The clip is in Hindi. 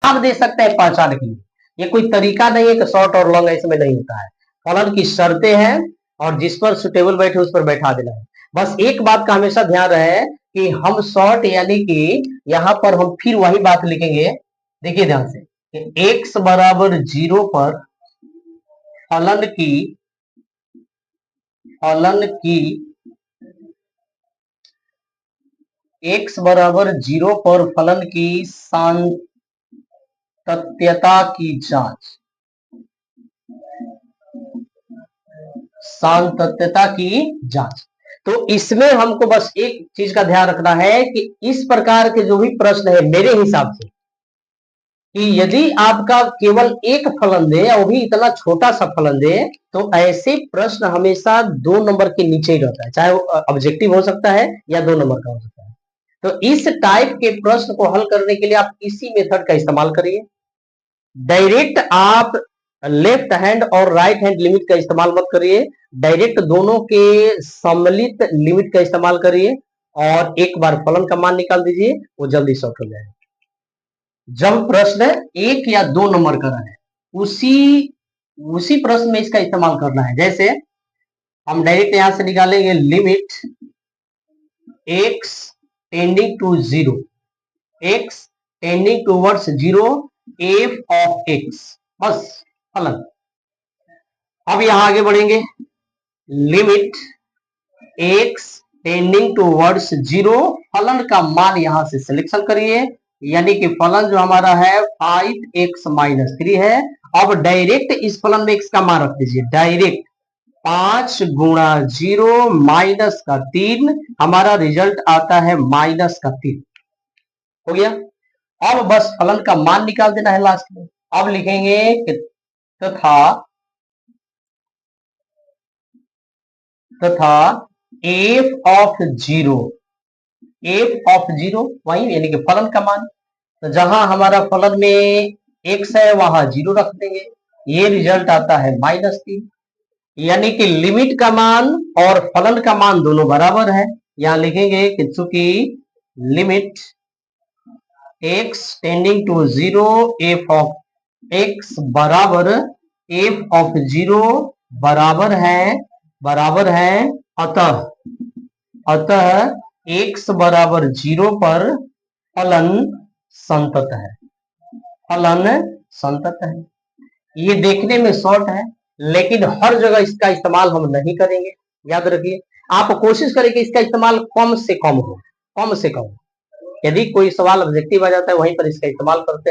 आप दे सकते हैं पहचान के लिए। ये कोई तरीका नहीं है कि शॉर्ट और लॉन्ग इसमें नहीं होता है। फलन की शर्तें हैं और जिस पर सुटेबल बैठे उस पर बैठा देना है। बस एक बात का हमेशा ध्यान रहे कि हम शॉर्ट यानी कि यहां पर हम फिर वही बात लिखेंगे। देखिए ध्यान से कि x बराबर 0 पर फलन की x बराबर 0 पर फलन की सातत्यता की जांच, सातत्यता की जांच। तो इसमें हमको बस एक चीज का ध्यान रखना है कि इस प्रकार के जो भी प्रश्न है मेरे हिसाब से कि यदि आपका केवल एक फलन दे और भी इतना छोटा सा फलन दे तो ऐसे प्रश्न हमेशा 2 नंबर के नीचे ही रहता है, चाहे वो ऑब्जेक्टिव हो सकता है या 2 नंबर का हो सकता है। तो इस टाइप के प्रश्न को हल करने के लिए आप इसी मेथड का इस्तेमाल करिए। डायरेक्ट आप लेफ्ट हैंड और राइट हैंड लिमिट का इस्तेमाल मत करिए, डायरेक्ट दोनों के सम्मिलित लिमिट का इस्तेमाल करिए और एक बार फलन का मान निकाल दीजिए, वो जल्दी सॉल्व हो जाएगा। जब प्रश्न 1 या 2 नंबर का है उसी प्रश्न में इसका इस्तेमाल करना है। जैसे हम डायरेक्ट यहां से निकालेंगे limit x tending to 0, x tending towards 0 f of x, बस फलन। अब यहां आगे बढ़ेंगे, लिमिट x टेंडिंग टूवर्ड्स 0, फलन का मान यहां से सिलेक्शन करिए, यानी कि फलन जो हमारा है 5x-3 है। अब डायरेक्ट इस फलन में x का मान रख दीजिए, डायरेक्ट 5 गुणा 0 माइनस का 3, हमारा रिजल्ट आता है -3। हो गया। अब बस फलन का मान निकाल देना है लास्ट में। अब लिखेंगे कि तथा f ऑफ 0, वही यानी कि फलन का मान, तो जहां हमारा फलन में x है वहां 0 रख देंगे, ये रिजल्ट आता है -3। यानी कि लिमिट का मान और फलन का मान दोनों बराबर है। यहां लिखेंगे कि चूंकि limit x tending to 0 f of x बराबर f ऑफ 0 बराबर है अतः x बराबर 0 पर फलन संतत है। ये देखने में शॉर्ट है लेकिन हर जगह इसका इस्तेमाल हम नहीं करेंगे, याद रखिए। आप कोशिश करें कि इसका इस्तेमाल कम से कम हो। यदि कोई सवाल ऑब्जेक्टिव आ जाता है वहीं पर इसका इस्तेमाल करते हैं।